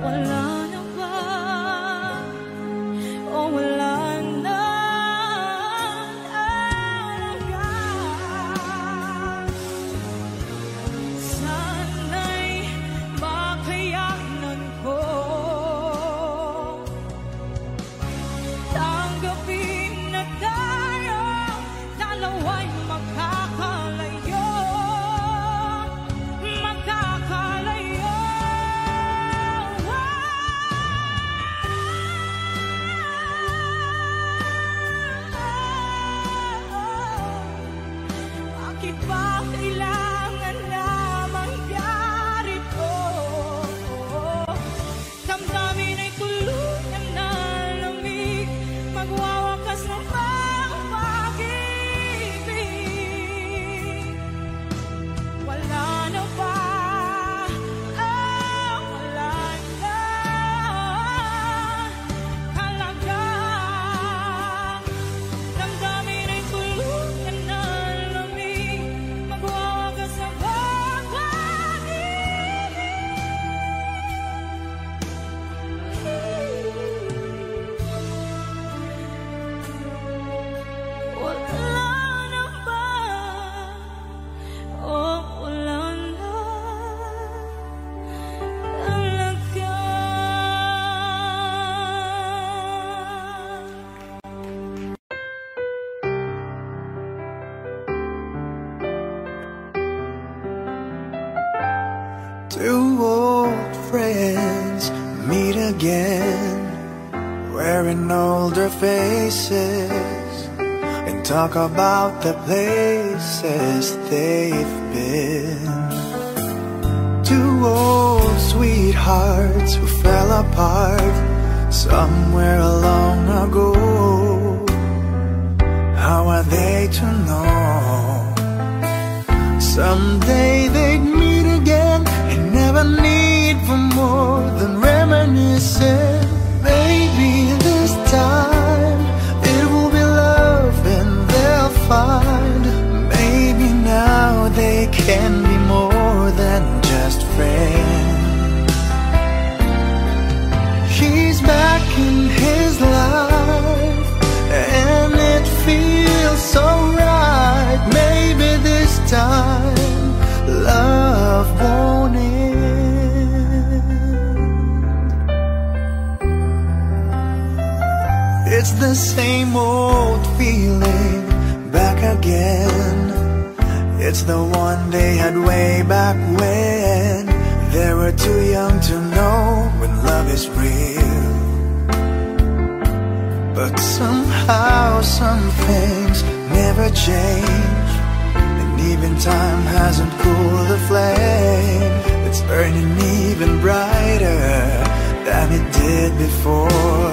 Wala na ba? O wala na talaga? Sana'y makayanan ko tanggapin na tayo dalawa'y makakalayo. Bakit ba kailangan na mangyari to? Damdamin ay tuluyan na lamig, magwawakas na ba ang pag-ibig? Wala na ba? Wala na talaga. Damdamin ay tuluyan na lamig, magwawakas na ba ang pag-ibig? Wala na ba? Oh, wala na talaga. Two old friends meet again, wearing older faces, and talk about the places they've been. Two old sweethearts who fell apart somewhere long ago. How are they to know? Someday they'd meet again and never need for more than reminiscing. Maybe this time it will be love and they'll find. Maybe now they can be more than just friends. She's back in his life and it feels so right. Maybe this time love won't end. It's the same old feeling back again. It's the one they had way back when they were too young to know when love is real. But somehow some things never change, and even time hasn't cooled the flame. It's burning even brighter than it did before.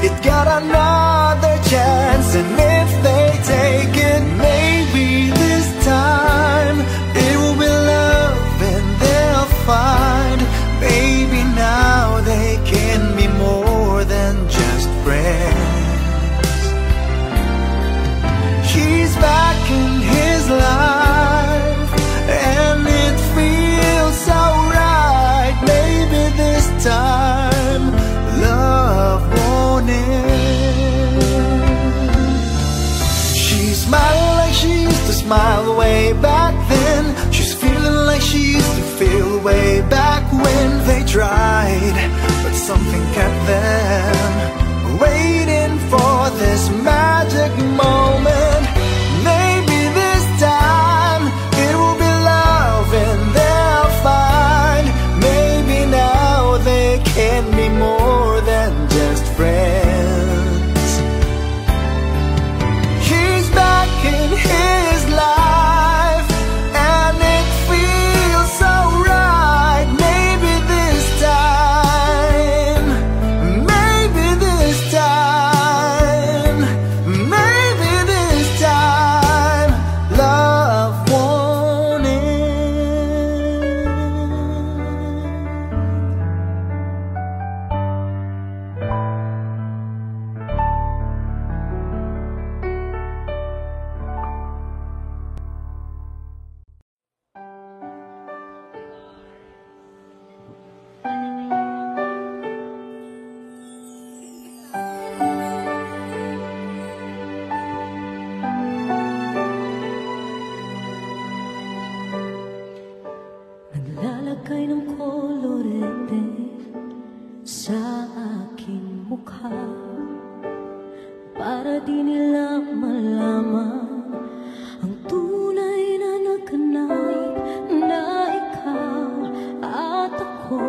It got another chance, and if they take it, maybe this time it will be love and they'll find. Maybe now they can be more than just friends. She's back in his life and it feels so right. Maybe this time love won't end. She's smiling like she used to smile way back then. She's feeling like she used to feel way back when they tried, but something kept them waiting for this magic moment. Maybe this time it will be love and they'll find. Maybe now they can be more than just friends. She's back in his life and it feels so right. Maybe this time, maybe this time di nila malaman ang tunay na naganap, na ikaw at ako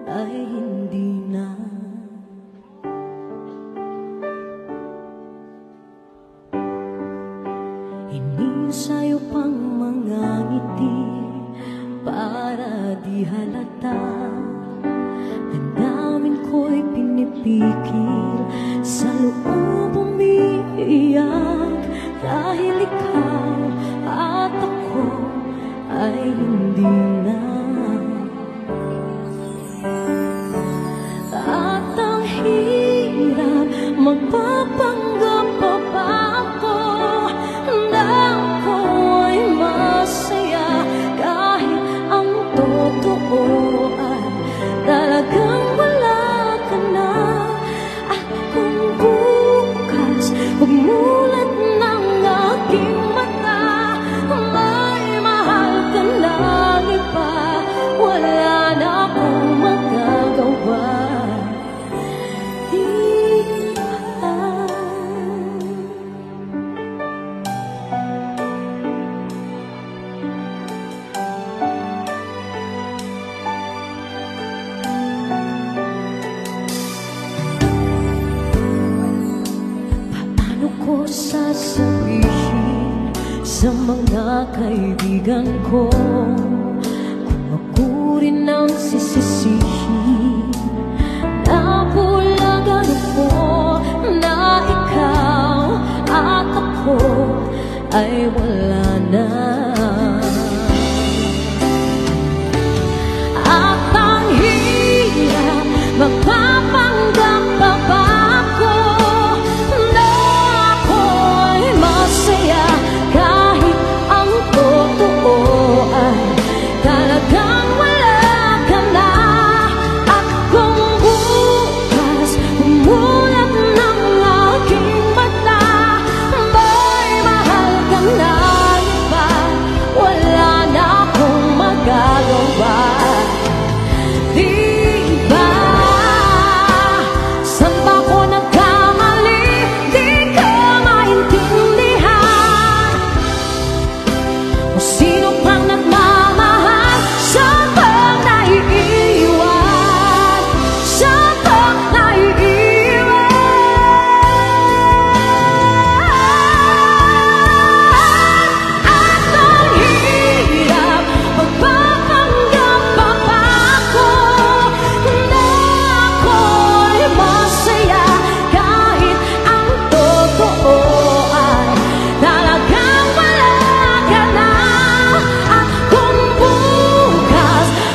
ay hindi na. Hining sa'yo pang mga ngiti para di halata. Damdamin ko'y pinipikil, sa loob umiiyak, dahil ikaw at ako ay hindi na. At ang hirap, magpapanggap pa ba ako na ako ay masaya, kahit ang totoo ay talagang wala ka na. At kung bukas pagmulat ng aking mata, may mahal ka lang iba, wala na akong magagawa. Sasabihin sa mga kaibigan ko kung ako rin ang sisisihin, na bulagan ko na ikaw at ako ay wala na. At ang hirap, magpapanggap pa ba ako na ako'y masaya, kahit ang totoo ay talagang wala ka na. At kung bukas umulat ng aking mata, may mahal ka na iba, wala na akong magagawa.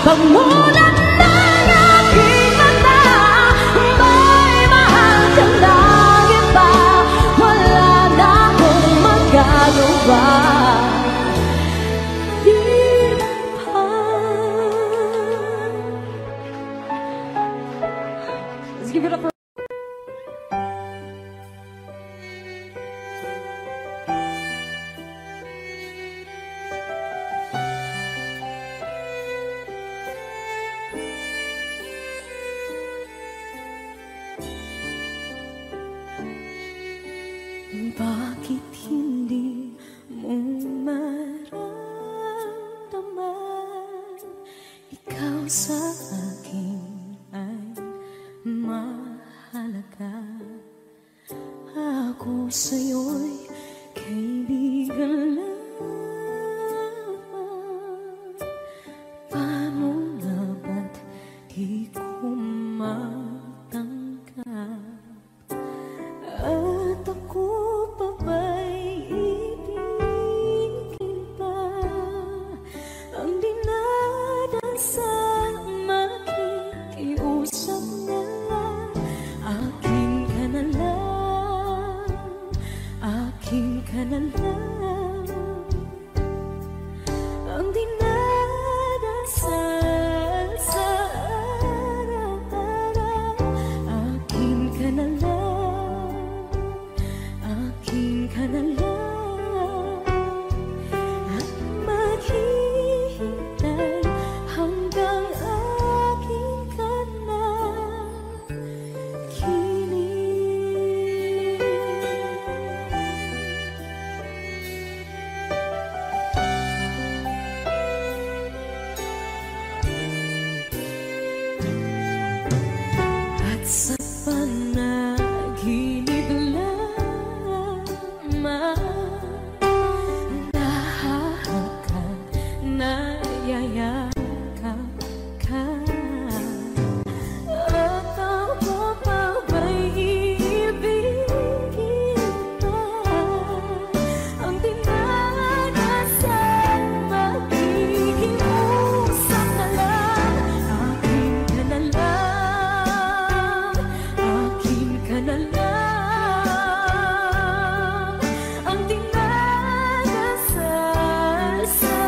Pagmulat ng aking mata, may mahal ka lang iba, wala na akong magagawa. Let's give it up for bakit hindi mo maramdaman, ikaw sa akin ay mahalaga. Ako sa'yo'y kaibigan lamang. Paano nga ba't di ko matanggap? At ako pa ba'y ibigin pa ang dinadasal, makikiusap na lang, akin ka na lang sa panaginip lamang nahahakan, nayayakap ka. At ako pa ba'y iibigin pa? Ang dinadasan, magiging usap na lang. Akin ka na lang, akin ka na lang. Ang dinadasal sa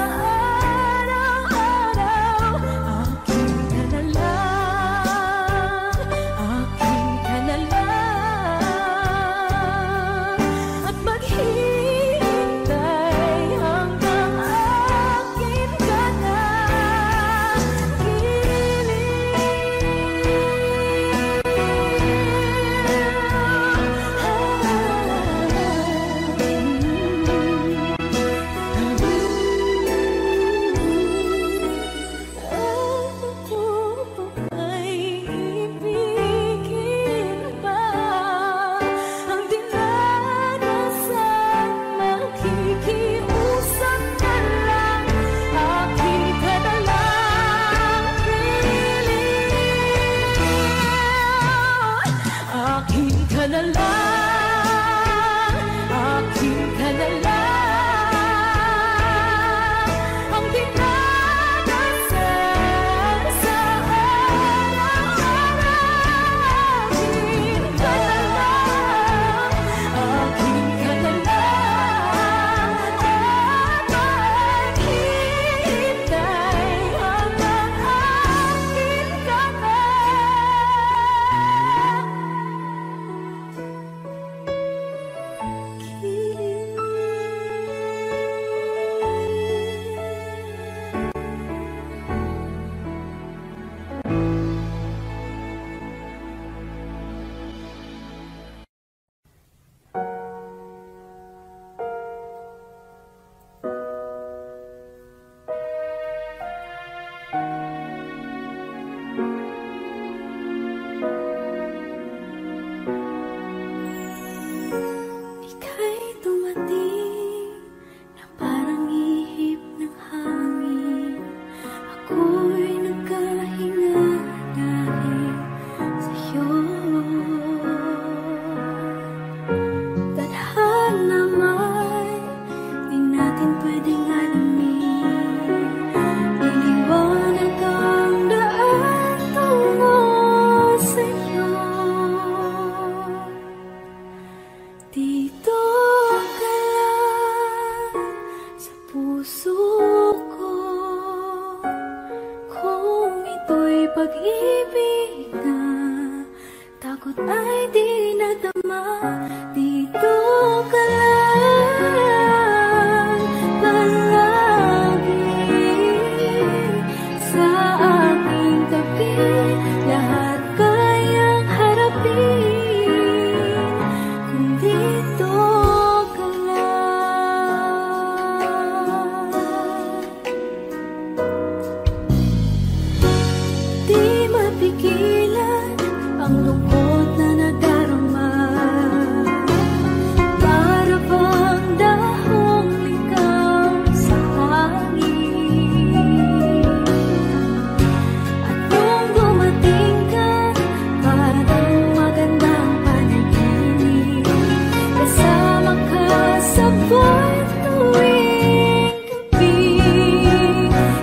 araw-araw. Akin ka na lang, akin ka na lang. At maghihintay hanggang akin ka na Ako pa ba'y ibigin pa? Ang dinadasan, makikiusap na lang. Akin ka na lang, akin ka na lang, akin ka na lang. Ang dinadasal sa araw-araw. Akin ka na lang, akin ka na lang. At maghihintay hanggang akin ka na. Ika'y dumating na parang ihip ng hangin. Ako'y nagkahinga dahil sa'yo. Tadhana man, di natin pwedeng alamin. Iniwanag ang daan tungo sa'yo. Dito ka lang sa puso ko. Kung ito'y pag-ibig na takot ay di nadama. Dito ka lang palagi sa aking tabi. Lahat kayang harapin kung dito ka lang. Di mapigilan ang lungkot na nadarama. Para bang dahong ikaw sa hangin. At nung dumating ka, parang magandang panaginip. Kasama ka sa buwan tuwing gabi.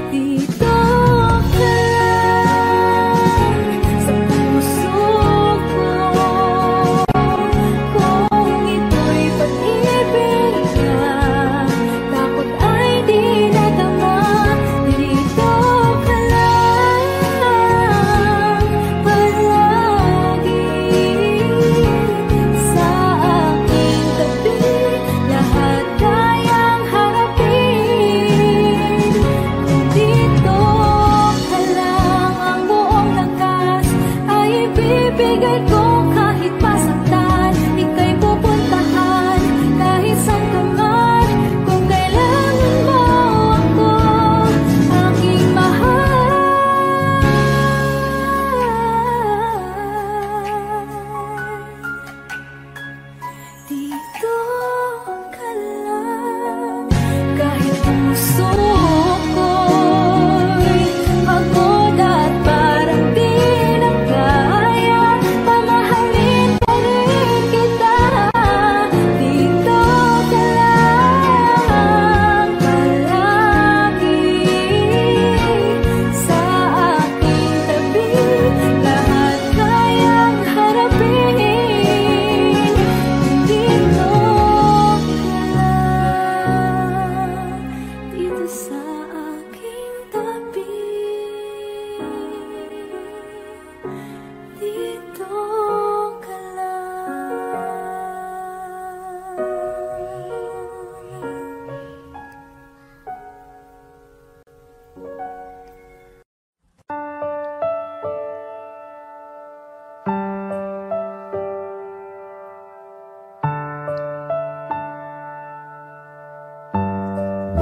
Dito ka lang sa puso ko. Kung ito'y pag-ibig na takot ay di nadama. Dito ka lang palagi sa aking tabi. Lahat kayang harapin kung dito ka lang. Ang buong lakas ay ibibigay ko kahit masaktan. Ika'y pupuntahan kahit saan ka man. Kung kailangan mo ako, aking mahal.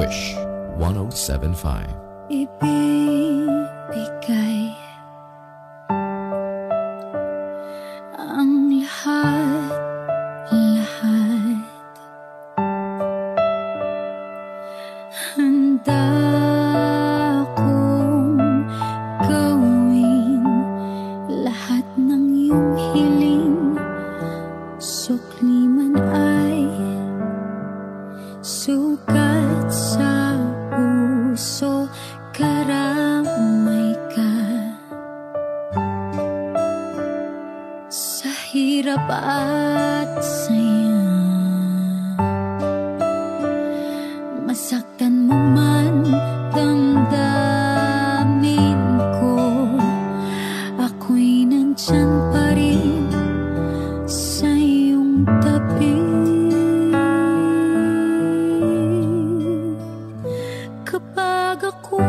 Wish 107.5. Ibibigay ang lahat, handa kong gawin lahat ng iyong hiling, sukli man ay sugat sa puso, karamay ka sa hirap at saya. Masaktan mo man, damdamin ko, ako'y nandyan pa rin sa iyong tabi. Kapag ako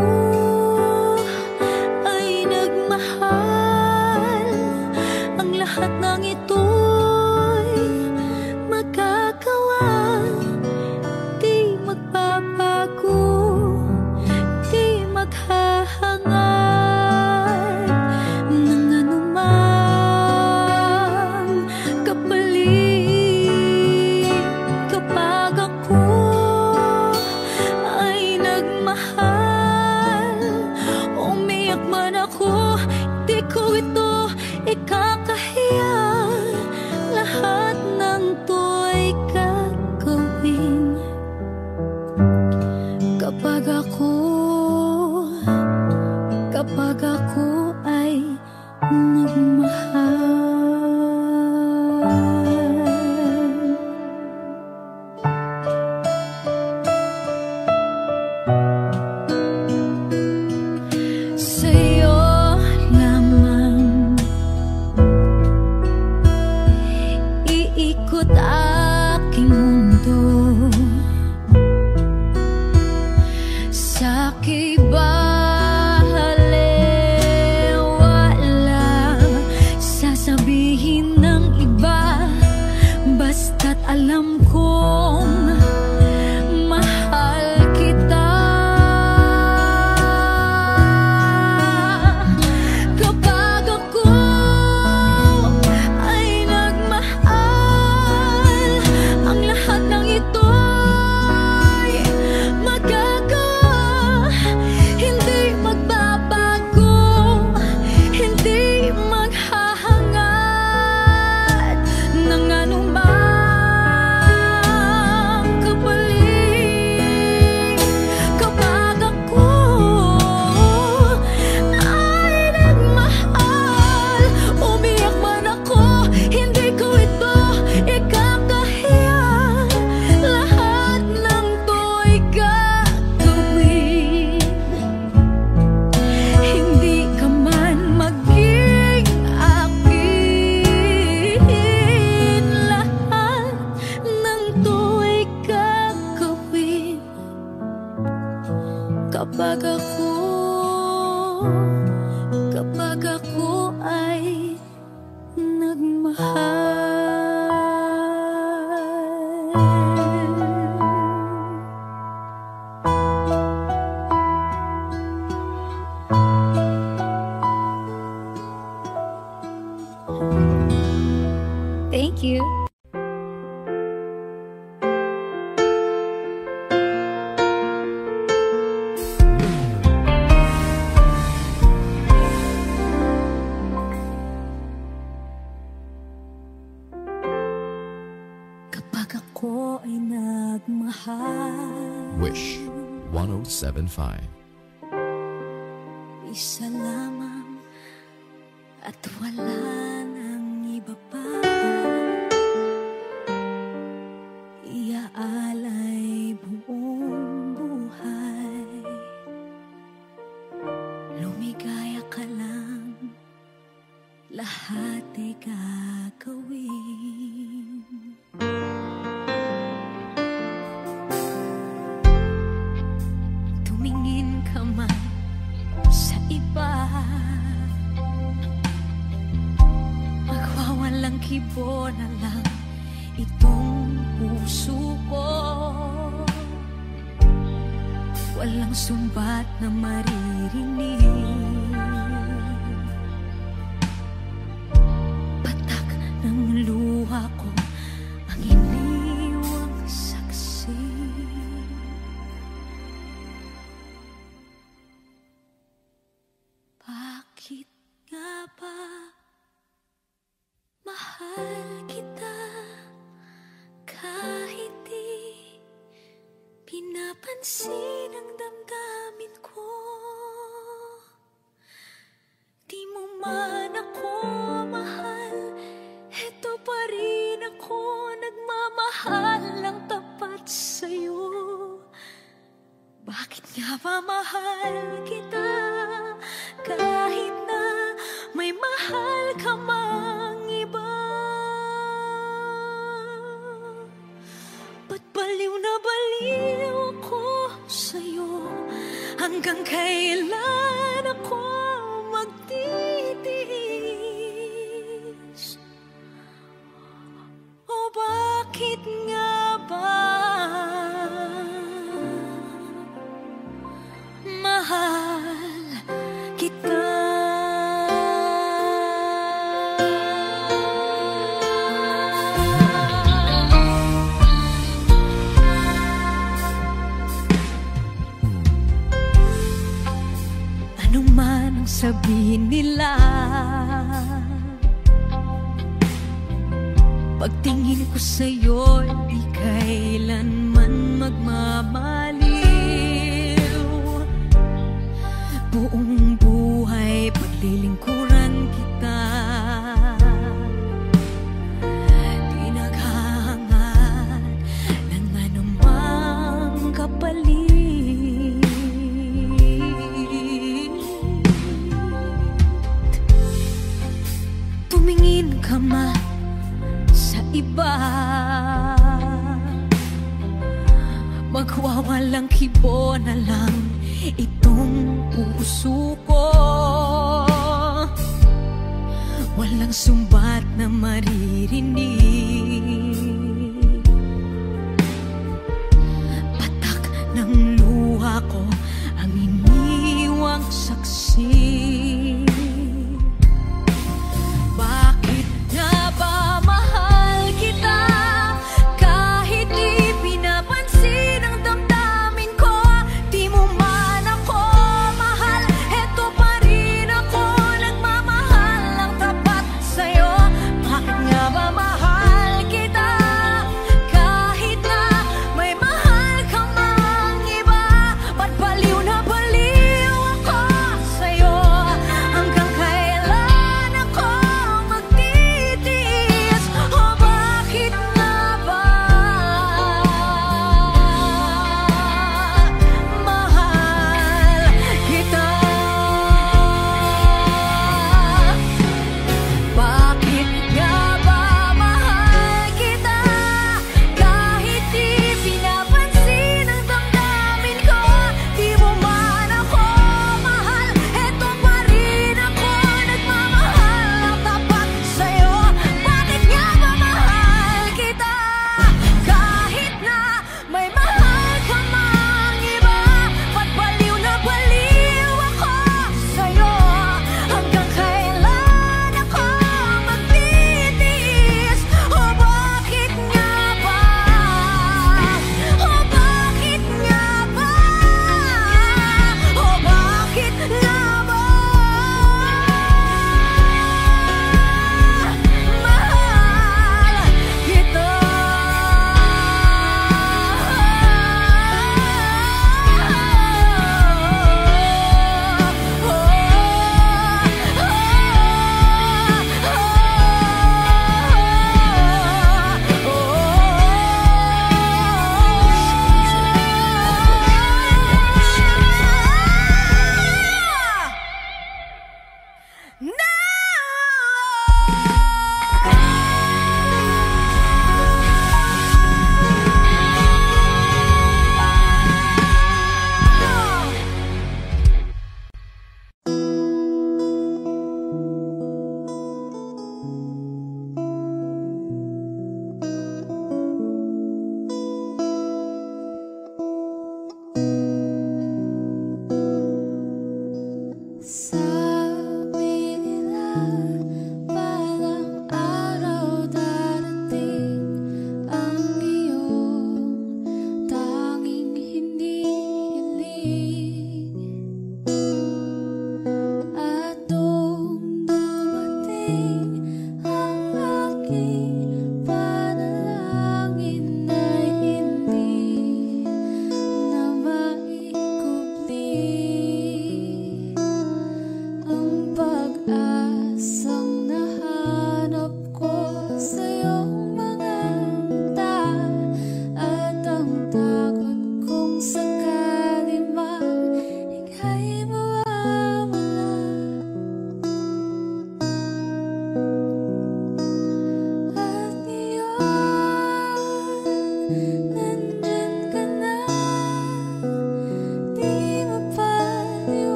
ay nagmahal, ang lahat ng ito'y magagawa. Di magbabago, di maghahangad ng anumang kapalit. Kapag ako ay nagmahal, umiyak man ako, di ko ito ikakahiya. Lahat ng to'y gagawin kapag ako ay nagmahal. Sa'yo lamang iikot aking mundo, sa kibalewala sasabihin ng iba, basta't alam kong mahal kita. Kapag ako ay nagmahal, ang lahat ng ito'y magagawa. Hindi magbabago, hindi maghahangad ng anumang kapalit. Kapag ako ay nagmahal, umiyak man ako, hindi ko ito ikakahiya. Lahat ng to'y gagawin, hindi ka man maging akin. Lahat ng to'y gagawin kapag ako ay nagmahal. Thank you. Kapag ako ay nagmahal, Wish 107.5. isa lamang at wala nang iba pa. Iaalay buong buhay, lumigaya ka lang, lahat ay gagawin. Tumingin ka man sa iba, magwawalang kibo na lang itong puso ko. walang sumbat na maririnig. Patak ng luha ko ang iniwang saksi. Bakit nga ba mahal kita kahit di pinapansin ang damdamin ko? Di mo man ako mahal, eto pa rin ako nagmamahal ng tapat sa'yo. Bakit nga ba mahal kita kahit na may mahal ka mang iba? Ba't baliw na baliw ako sa'yo? Hanggang kailan ako magtitiis? O bakit nga ba mahal kita? Ano man ang sabihin nila, pagtingin ko sa'yo, di kailanman magmamaliw. Buong buhay paglilingkuran kita, di naghahangad ng anumang kapalit. Tumingin ka man sa iba, magwawalang kibo na lang itong puso ko. Walang sumbat na maririnig. Patak ng luha ko ang iniwang saksi. Bakit nga ba mahal kita kahit di pinapansin ang damdamin ko? Di mo man ako mahal, eto pa rin ako nagmamahal ng tapat sa'yo. Bakit nga ba mahal kita kahit na may mahal ka mang iba? Ba't baliw na baliw ako sa'yo? Hanggang kailan ako magtitiis? O bakit nga ba mahal kita? Bakit nga ba mahal kita kahit di pinapansin ang damdamin ko? Di mo man ako mahal, eto pa rin ako nagmamahal ng tapat sa'yo. Bakit nga ba mahal kita kahit na may mahal ka mang iba? Ba't baliw na baliw ako sa'yo? Hanggang kailan ako magtitiis? O bakit nga ba? O bakit nga ba? O bakit nga ba? Mahal kita.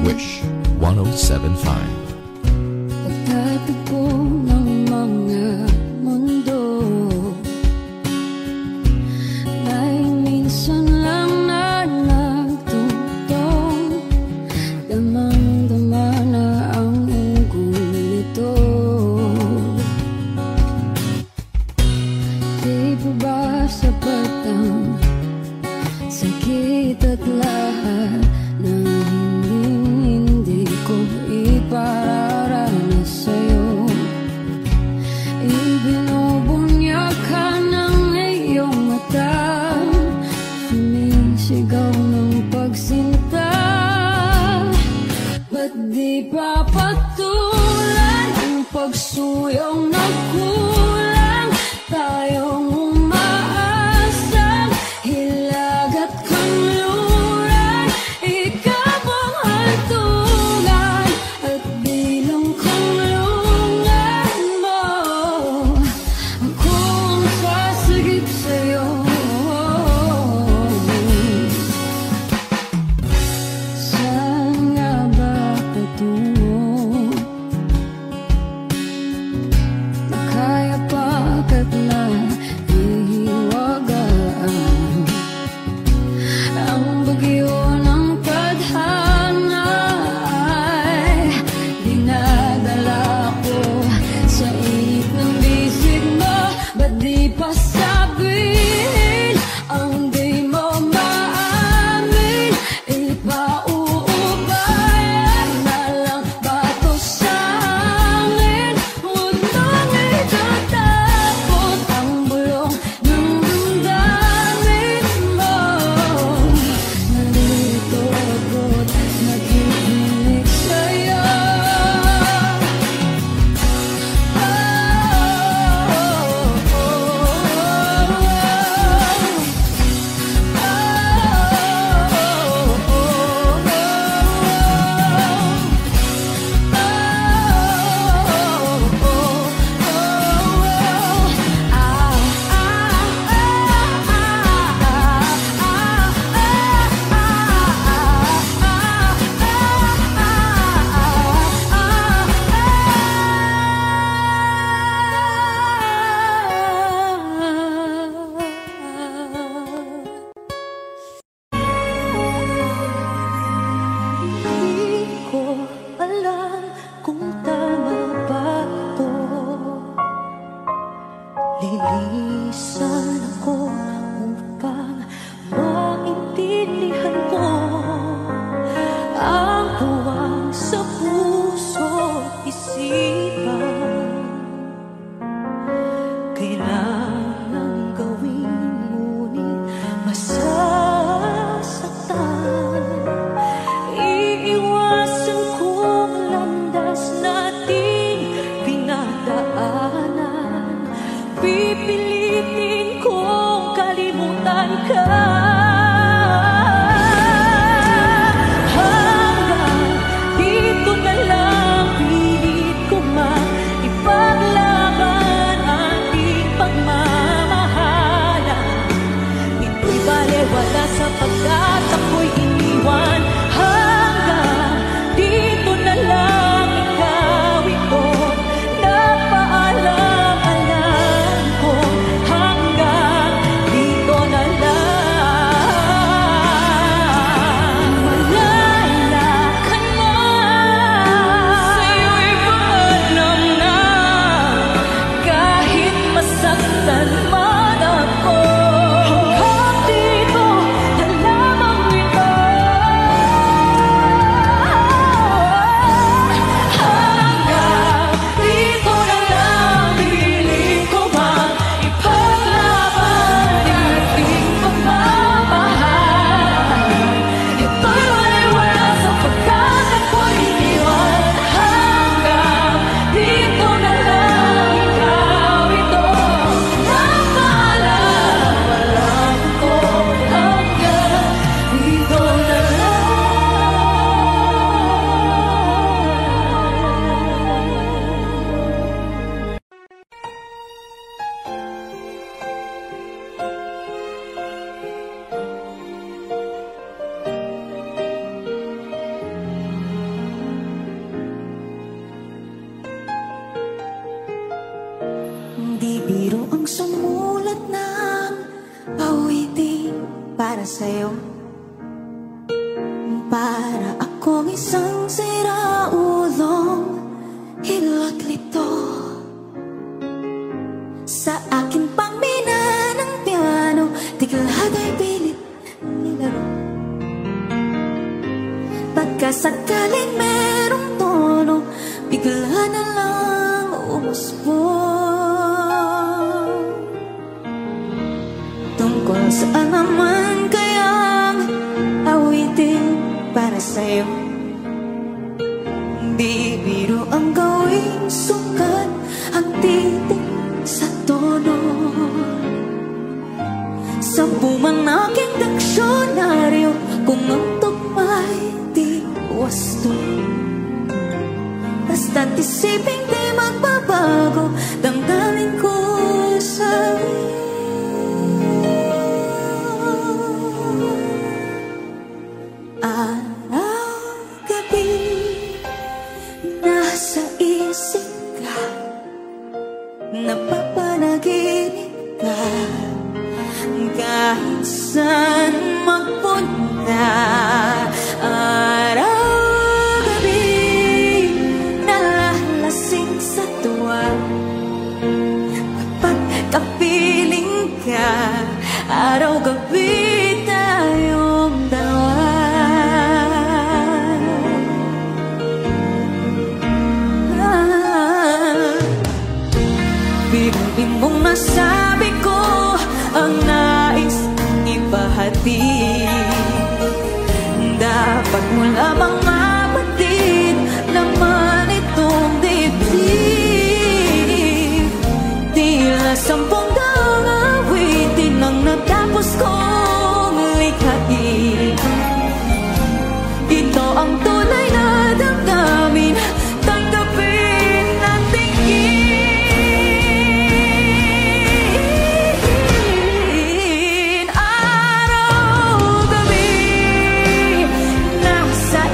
Wish 107.5. Pagtatagpo ng mga mundo, may minsan lang na nagtutong, damang-dama na ang ugol nito. Di pa ba sapat ang sakit at lahat ng hindi ko ipararanas sa'yo? Ibinubunya ka ng iyong mata, sumisigaw ng pagsinta. Ba't di pa patulan ang pagsuyong na kulang? Tayong umaasang hilag at kanluran, nasaktan ka. Hanggang dito na lang, pilit ko ipaglaban ating pagmamahalan. Ito'y balewala sapagkat ako'y iniwan. Hanggang dito na lang, ikaw ito napaalam-alam ko. Hanggang dito na lang, malala ka na. Sa'yo'y paalam na, kahit masaktan man ako. Hanggang dito na lamang ito. Hanggang dito na lang, pilit ko bang ipaglaban ang ating pagmamahal. Ito'y wala sapagkat ako'y iniwan. Hanggang dito na lang, ikaw ito napaalam-alam ko. Hanggang dito na lang. Di biro ang sumulat ng awitin para sa'yo. Para akong isang siraulong hilot lito. Sa akin pangmina ng piano, tiglad ay pilit nilaro. Pagkasakaling merong tono, bigla na lang umusbong. Tungkol saan naman kayang awitin para sa'yo? Di biro ang gawing sukat ang titik sa tono. Sa buman aking diksyonaryo, kung ang tugma'y di wasto. Basta't isipin di magbabago, damdamin ko sa'yo. Araw-gabi nasa isip ka, napapanaginip ka. Kahit saan magpunta, araw-gabi nalalasing sa tuwa. Kapag kapiling ka, araw-gabi tayong dalawa. Bibig mong masabi ko ang nais ipahatid. Dapat mo lamang mapatid naman itong dibdib. Tila 10 daang awitin ang natapos kong likhain. Ito ang tunay na damdamin, tanggapin natin araw-gabi nasa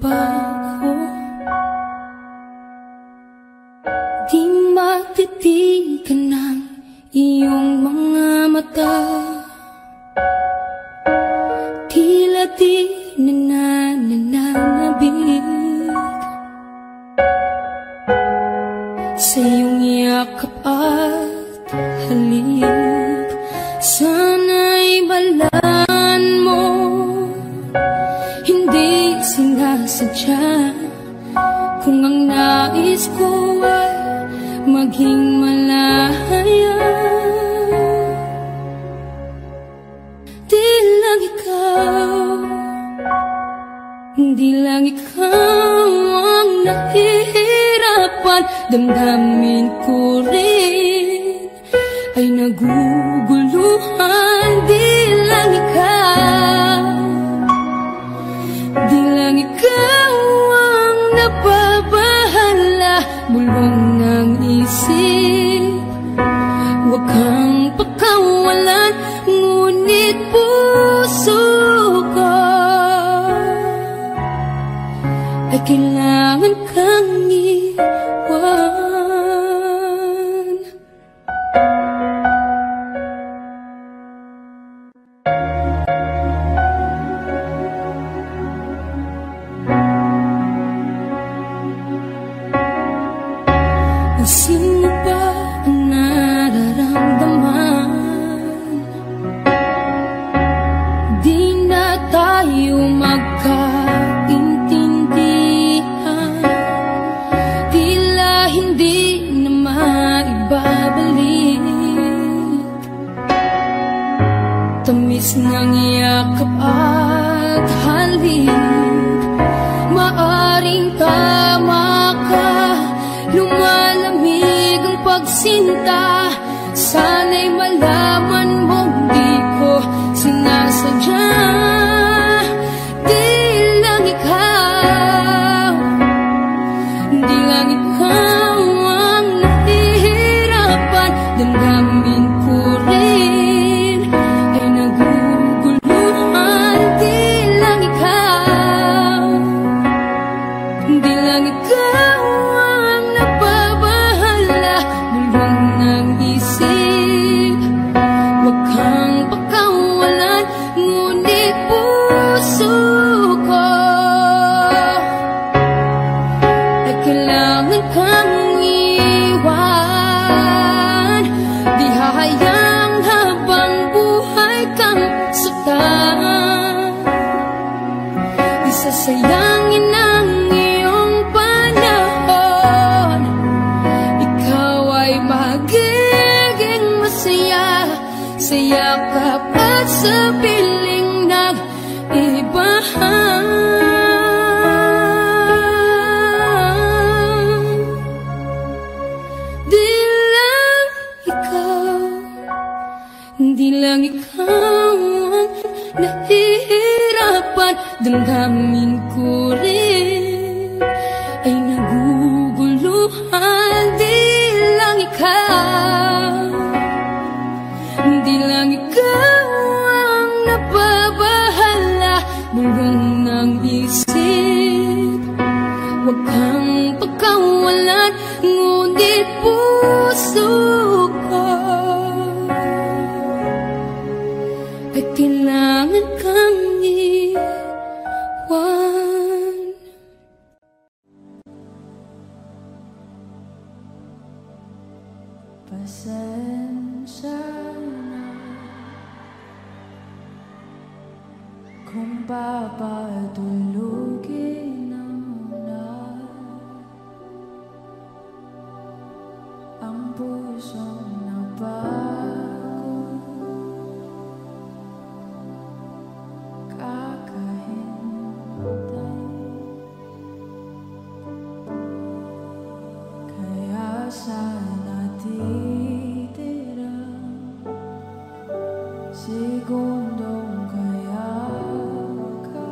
nagbago. Di matitigan ng iyong mga mata, tila di nananabig sa iyong yakap at halik. Sana'y balaan mo, hindi sinasadya, kung ang nais ko ay maging malaya. Di lang ikaw ang nahihirapan, damdamin ko rin ay naguguluhan. Di lang ikaw ang nababahala, bulong ng isip, huwag kang pakawalan, ngunit puso ko ay kailangan kang iwan. Sino ba ang nararamdaman? Di na tayo magkaintindihan, tila hindi na maibabalik tamis ng yakap at halik. Maaring tama ka, lumalamig ang pagsinta. Sana'y malaman mong di ko sinasadya. Di lang ikaw ang nahihirapan, damdamin ko rin ay naguguluhan. Di lang ikaw ang nababahala, bulong ng isip, huwag kang pakawalan, ngunit puso ko ay kailangan kang iwan. Di hahayang habang buhay kang saktan, di sasayangin ang iyong panahon. Ikaw ay magiging masaya sa yakap at sa piling ng iba. Di lang ikaw ang nahihirapan, damdamin ko rin ay naguguluhan. Di lang ikaw ang nababahala, bulong ng isip, huwag kang pagkawalan, ngunit puso ko ay kailangan kang iwan. Pasensya na kung papatulugin na ang pusong nabago. Kakahintay, kaya sana titira segundong kaya ka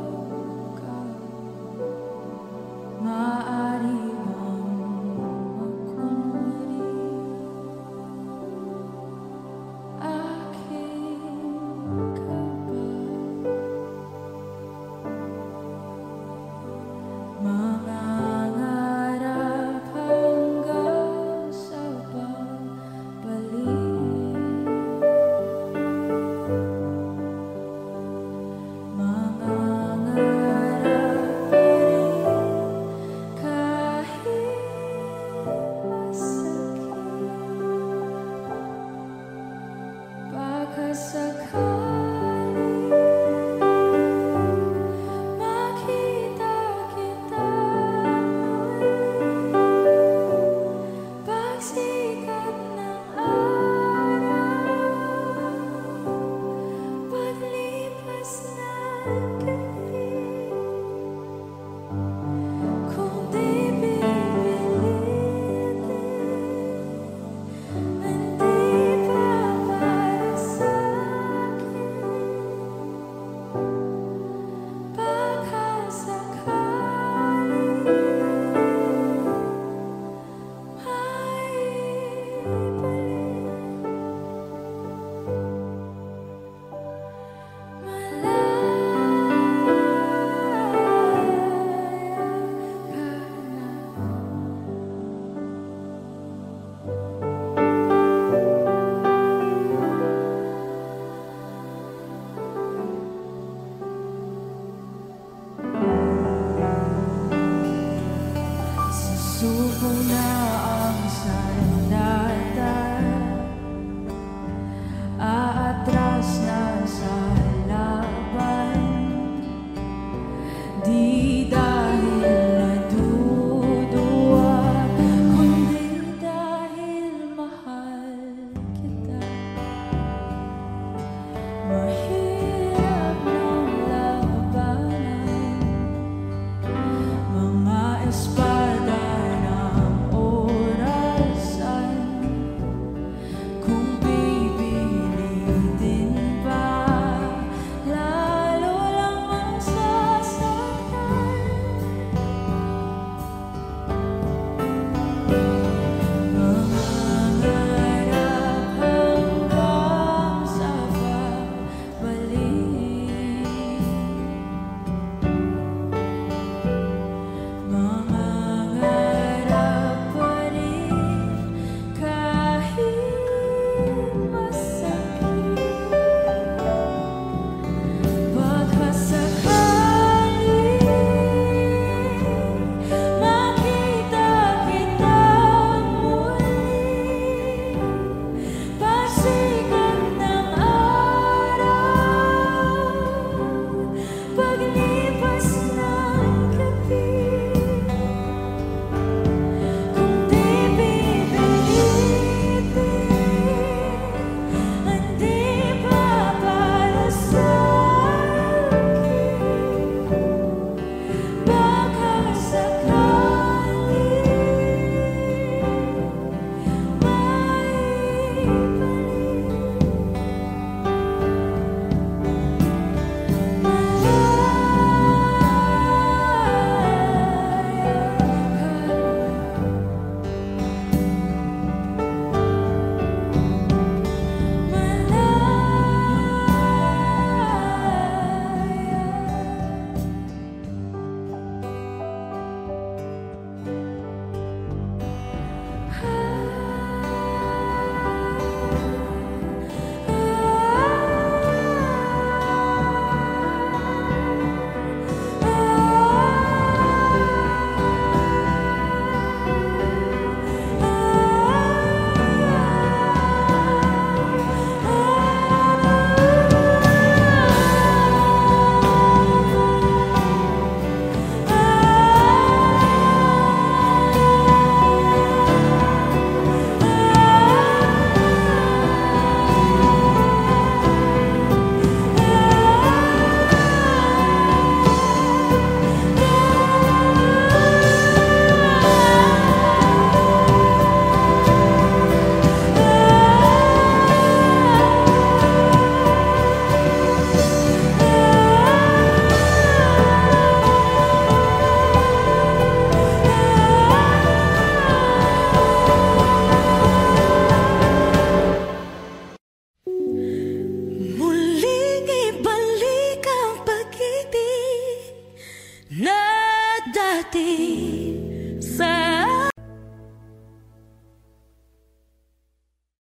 dati.